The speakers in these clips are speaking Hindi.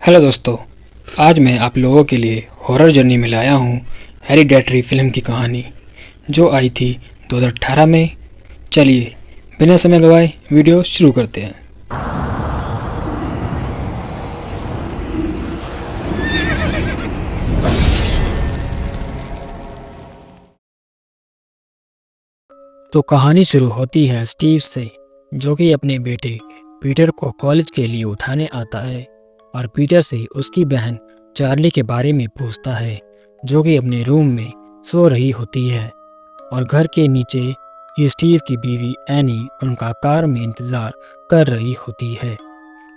हेलो दोस्तों, आज मैं आप लोगों के लिए हॉरर जर्नी में लाया हूँ हेरिडेटरी फिल्म की कहानी जो आई थी 2018 में। चलिए बिना समय गवाए वीडियो शुरू करते हैं। तो कहानी शुरू होती है स्टीव से, जो कि अपने बेटे पीटर को कॉलेज के लिए उठाने आता है और पीटर से उसकी बहन चार्ली के बारे में पूछता है, जो कि अपने रूम में सो रही होती है। और घर के नीचे ही स्टीव की बीवी एनी उनका कार में इंतज़ार कर रही होती है,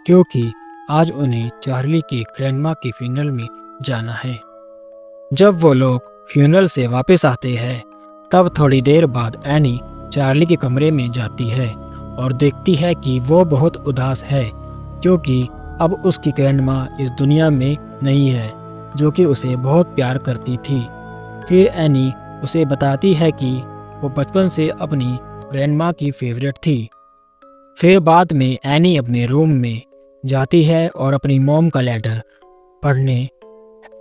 क्योंकि आज उन्हें चार्ली की ग्रैंडमा के फ्यूनरल में जाना है। जब वो लोग फ्यूनरल से वापस आते हैं, तब थोड़ी देर बाद एनी चार्ली के कमरे में जाती है और देखती है कि वो बहुत उदास है, क्योंकि अब उसकी ग्रैंडमा इस दुनिया में नहीं है, जो कि उसे बहुत प्यार करती थी। फिर एनी उसे बताती है कि वो बचपन से अपनी ग्रैंडमा की फेवरेट थी। फिर बाद में एनी अपने रूम में जाती है और अपनी मॉम का लेटर पढ़ने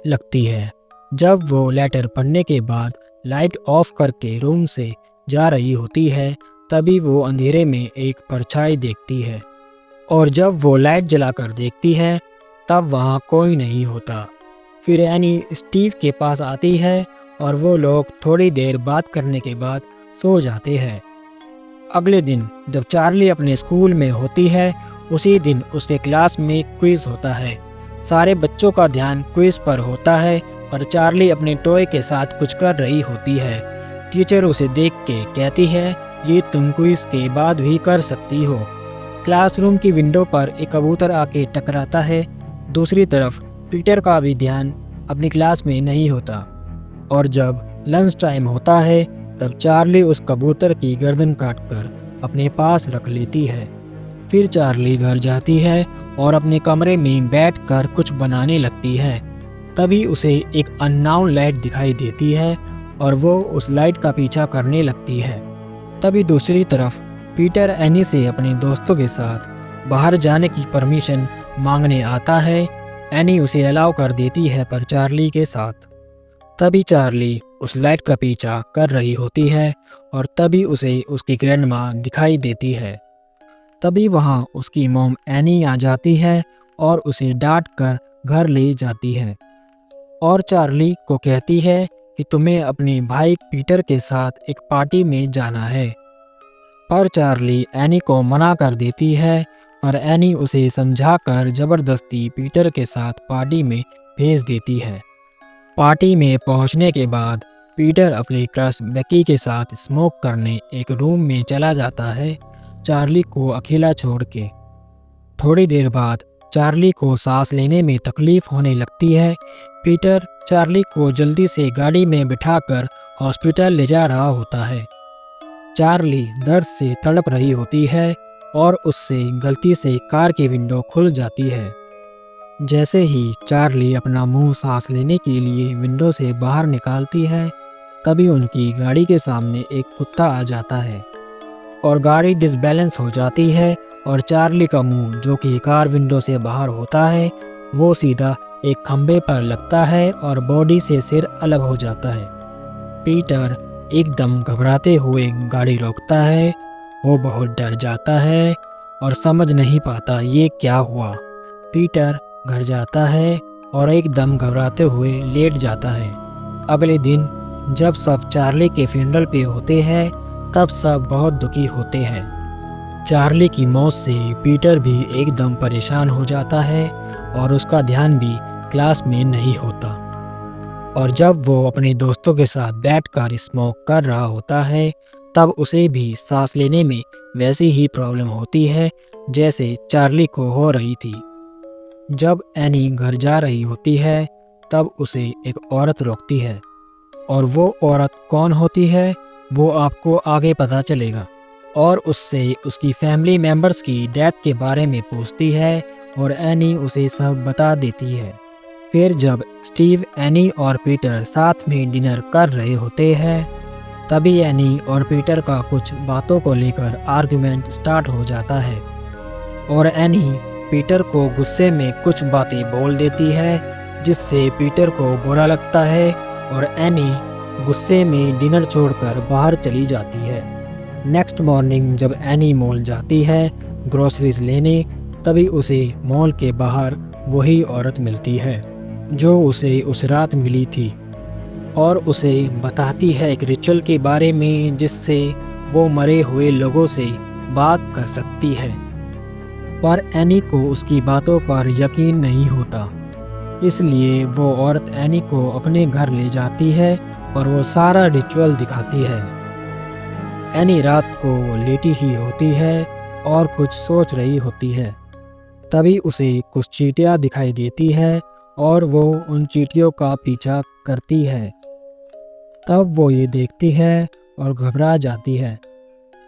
लगती है। जब वो लेटर पढ़ने के बाद लाइट ऑफ करके रूम से जा रही होती है, तभी वो अंधेरे में एक परछाई देखती है, और जब वो लाइट जलाकर देखती है तब वहाँ कोई नहीं होता। फिर एनी स्टीव के पास आती है और वो लोग थोड़ी देर बात करने के बाद सो जाते हैं। अगले दिन जब चार्ली अपने स्कूल में होती है, उसी दिन उसके क्लास में क्विज होता है। सारे बच्चों का ध्यान क्विज पर होता है और चार्ली अपने टॉय के साथ कुछ कर रही होती है। टीचर उसे देख के कहती है, ये तुम क्विज के बाद भी कर सकती हो। क्लासरूम की विंडो पर एक कबूतर आके टकराता है। दूसरी तरफ पीटर का भी ध्यान अपनी क्लास में नहीं होता, और जब लंच टाइम होता है तब चार्ली उस कबूतर की गर्दन काटकर अपने पास रख लेती है। फिर चार्ली घर जाती है और अपने कमरे में बैठकर कुछ बनाने लगती है। तभी उसे एक अननोन लाइट दिखाई देती है और वो उस लाइट का पीछा करने लगती है। तभी दूसरी तरफ पीटर एनी से अपने दोस्तों के साथ बाहर जाने की परमिशन मांगने आता है। एनी उसे अलाउ कर देती है, पर चार्ली के साथ। तभी चार्ली उस लाइट का पीछा कर रही होती है और तभी उसे उसकी ग्रैंडमा दिखाई देती है। तभी वहाँ उसकी मॉम एनी आ जाती है और उसे डांट कर घर ले जाती है और चार्ली को कहती है कि तुम्हें अपने भाई पीटर के साथ एक पार्टी में जाना है। पर चार्ली एनी को मना कर देती है और एनी उसे समझाकर ज़बरदस्ती पीटर के साथ पार्टी में भेज देती है। पार्टी में पहुंचने के बाद पीटर अपनी क्रश बेकी के साथ स्मोक करने एक रूम में चला जाता है, चार्ली को अकेला छोड़ के। थोड़ी देर बाद चार्ली को सांस लेने में तकलीफ होने लगती है। पीटर चार्ली को जल्दी से गाड़ी में बिठाकर हॉस्पिटल ले जा रहा होता है। चार्ली दर्द से तड़प रही होती है और उससे गलती से कार की विंडो खुल जाती है। जैसे ही चार्ली अपना मुंह सांस लेने के लिए विंडो से बाहर निकालती है, तभी उनकी गाड़ी के सामने एक कुत्ता आ जाता है और गाड़ी डिसबैलेंस हो जाती है और चार्ली का मुंह, जो कि कार विंडो से बाहर होता है, वो सीधा एक खंबे पर लगता है और बॉडी से सिर अलग हो जाता है। पीटर एकदम घबराते हुए गाड़ी रोकता है। वो बहुत डर जाता है और समझ नहीं पाता ये क्या हुआ। पीटर घर जाता है और एकदम घबराते हुए लेट जाता है। अगले दिन जब सब चार्ली के फ्यूनरल पे होते हैं, तब सब बहुत दुखी होते हैं। चार्ली की मौत से पीटर भी एकदम परेशान हो जाता है और उसका ध्यान भी क्लास में नहीं होता। और जब वो अपने दोस्तों के साथ बैठकर स्मोक कर रहा होता है, तब उसे भी सांस लेने में वैसी ही प्रॉब्लम होती है जैसे चार्ली को हो रही थी। जब एनी घर जा रही होती है, तब उसे एक औरत रोकती है, और वो औरत कौन होती है वो आपको आगे पता चलेगा। और उससे उसकी फैमिली मेम्बर्स की डेथ के बारे में पूछती है और एनी उसे सब बता देती है। फिर जब स्टीव, एनी और पीटर साथ में डिनर कर रहे होते हैं, तभी एनी और पीटर का कुछ बातों को लेकर आर्गुमेंट स्टार्ट हो जाता है और एनी पीटर को गुस्से में कुछ बातें बोल देती है जिससे पीटर को बुरा लगता है और एनी गुस्से में डिनर छोड़कर बाहर चली जाती है। नेक्स्ट मॉर्निंग जब एनी मॉल जाती है ग्रोसरीज लेने, तभी उसे मॉल के बाहर वही औरत मिलती है जो उसे उस रात मिली थी और उसे बताती है एक रिचुअल के बारे में जिससे वो मरे हुए लोगों से बात कर सकती है। पर एनी को उसकी बातों पर यकीन नहीं होता, इसलिए वो औरत एनी को अपने घर ले जाती है और वो सारा रिचुअल दिखाती है। एनी रात को लेटी ही होती है और कुछ सोच रही होती है। तभी उसे कुछ चींटियां दिखाई देती है और वो उन चींटियों का पीछा करती है। तब वो ये देखती है और घबरा जाती है।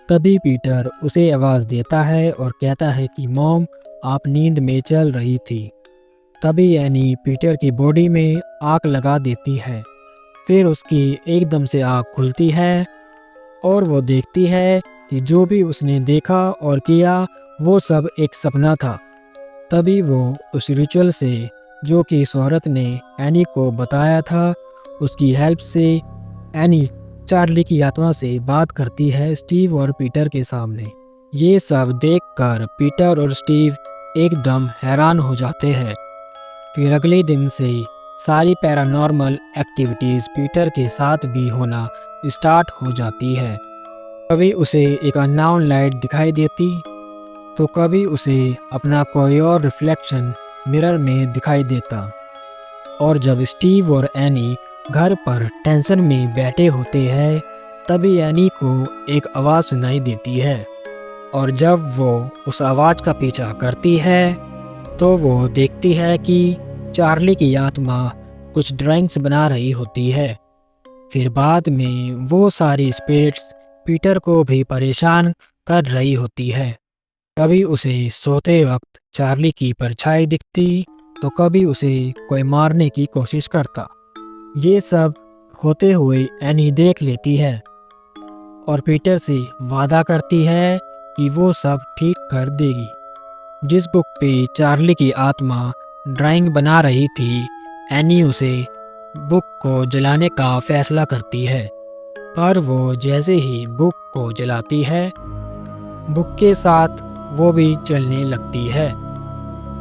तभी पीटर उसे आवाज़ देता है और कहता है कि मॉम, आप नींद में चल रही थी। तभी एनी पीटर की बॉडी में आग लगा देती है। फिर उसकी एकदम से आँख खुलती है और वो देखती है कि जो भी उसने देखा और किया वो सब एक सपना था। तभी वो उस रिचुअल से जो कि इस औरत ने एनी को बताया था, उसकी हेल्प से एनी चार्ली की आत्मा से बात करती है स्टीव और पीटर के सामने। ये सब देखकर पीटर और स्टीव एकदम हैरान हो जाते हैं। फिर अगले दिन से सारी पैरानॉर्मल एक्टिविटीज़ पीटर के साथ भी होना स्टार्ट हो जाती है। कभी उसे एक अननोन लाइट दिखाई देती तो कभी उसे अपना कोई और रिफ्लेक्शन मिरर में दिखाई देता। और जब स्टीव और एनी घर पर टेंशन में बैठे होते हैं तभी एनी को एक आवाज़ सुनाई देती है और जब वो उस आवाज़ का पीछा करती है तो वो देखती है कि चार्ली की आत्मा कुछ ड्राइंग्स बना रही होती है। फिर बाद में वो सारी स्पिरिट्स पीटर को भी परेशान कर रही होती है। कभी उसे सोते वक्त चार्ली की परछाई दिखती तो कभी उसे कोई मारने की कोशिश करता। ये सब होते हुए एनी देख लेती है और पीटर से वादा करती है कि वो सब ठीक कर देगी। जिस बुक पे चार्ली की आत्मा ड्राइंग बना रही थी, एनी उसे बुक को जलाने का फैसला करती है। पर वो जैसे ही बुक को जलाती है, बुक के साथ वो भी जलने लगती है।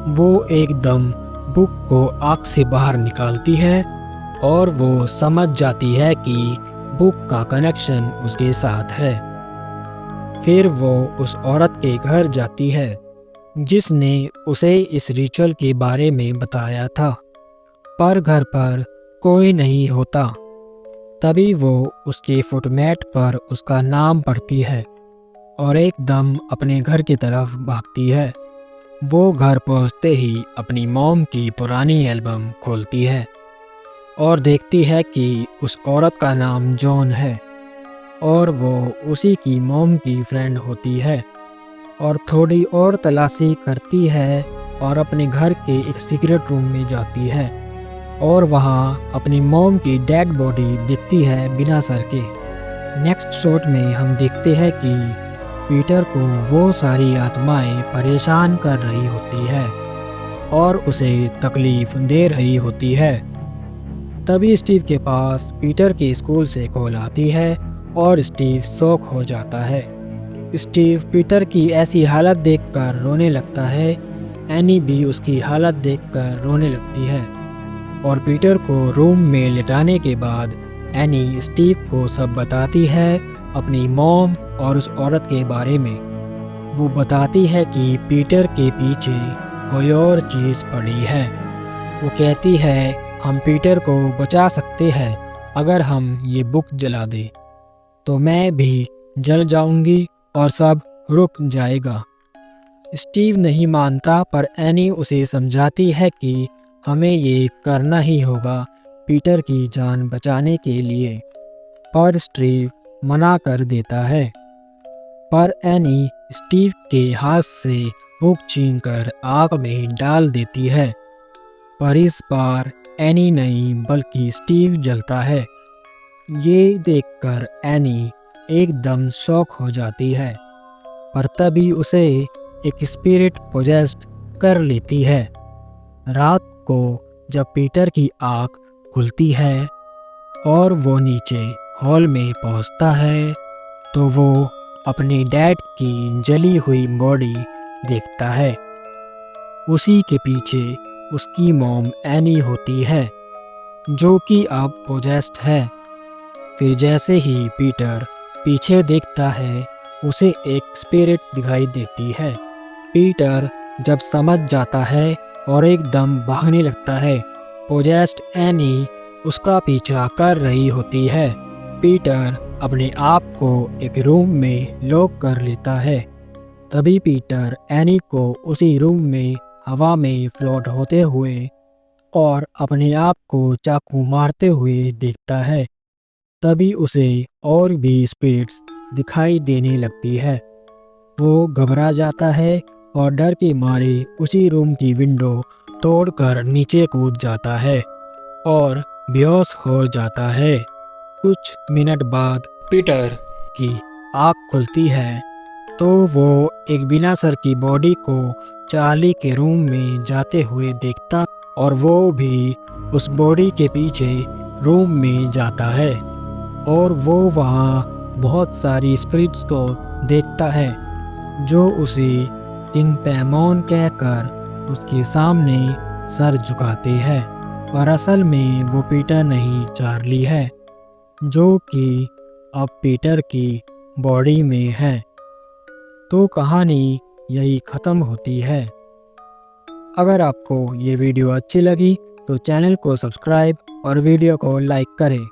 वो एकदम बुक को आग से बाहर निकालती है और वो समझ जाती है कि बुक का कनेक्शन उसके साथ है। फिर वो उस औरत के घर जाती है जिसने उसे इस रिचुअल के बारे में बताया था, पर घर पर कोई नहीं होता। तभी वो उसके फुटमैट पर उसका नाम पढ़ती है और एकदम अपने घर की तरफ भागती है। वो घर पहुंचते ही अपनी मॉम की पुरानी एल्बम खोलती है और देखती है कि उस औरत का नाम जॉन है और वो उसी की मॉम की फ्रेंड होती है। और थोड़ी और तलाशी करती है और अपने घर के एक सीक्रेट रूम में जाती है और वहाँ अपनी मॉम की डेड बॉडी दिखती है बिना सर के। नेक्स्ट शॉट में हम देखते हैं कि पीटर को वो सारी आत्माएं परेशान कर रही होती है और उसे तकलीफ दे रही होती है। तभी स्टीव के पास पीटर के स्कूल से कॉल आती है और स्टीव शॉक हो जाता है। स्टीव पीटर की ऐसी हालत देखकर रोने लगता है। एनी भी उसकी हालत देखकर रोने लगती है और पीटर को रूम में लिटाने के बाद एनी स्टीव को सब बताती है अपनी मॉम और उस औरत के बारे में। वो बताती है कि पीटर के पीछे कोई और चीज़ पड़ी है। वो कहती है हम पीटर को बचा सकते हैं अगर हम ये बुक जला दें, तो मैं भी जल जाऊंगी और सब रुक जाएगा। स्टीव नहीं मानता पर एनी उसे समझाती है कि हमें ये करना ही होगा पीटर की जान बचाने के लिए, पर स्टीव मना कर देता है। पर एनी स्टीव के हाथ से बुक छीनकर आग में डाल देती है, पर इस बार एनी नहीं बल्कि स्टीव जलता है। ये देखकर एनी एकदम शॉक हो जाती है, पर तभी उसे एक स्पिरिट पोजेस्ड कर लेती है। रात को जब पीटर की आँख खुलती है और वो नीचे हॉल में पहुंचता है तो वो अपने डैड की जली हुई बॉडी देखता है। उसी के पीछे उसकी मॉम एनी होती है जो कि अब पोजेस्ड है। फिर जैसे ही पीटर पीछे देखता है उसे एक स्पिरिट दिखाई देती है। पीटर जब समझ जाता है और एकदम भागने लगता है। पोजेस्ड एनी उसका पीछा कर रही होती है। पीटर अपने आप को एक रूम में लॉक कर लेता है। तभी पीटर एनी को उसी रूम में हवा में फ्लोट होते हुए और अपने आप को चाकू मारते हुए देखता है। तभी उसे और भी स्पिरिट्स दिखाई देने लगती है। वो घबरा जाता है और डर के मारे उसी रूम की विंडो तोड़कर नीचे कूद जाता है और बेहोश हो जाता है। कुछ मिनट बाद पीटर की आँख खुलती है तो वो एक बिना सर की बॉडी को चार्ली के रूम में जाते हुए देखता और वो भी उस बॉडी के पीछे रूम में जाता है और वो वहाँ बहुत सारी स्पिरिट्स को देखता है जो उसे किंग पैमॉन कहकर उसके सामने सर झुकाते हैं। पर असल में वो पीटर नहीं चार्ली है जो कि अब पीटर की बॉडी में है। तो कहानी यही ख़त्म होती है। अगर आपको ये वीडियो अच्छी लगी तो चैनल को सब्सक्राइब और वीडियो को लाइक करें।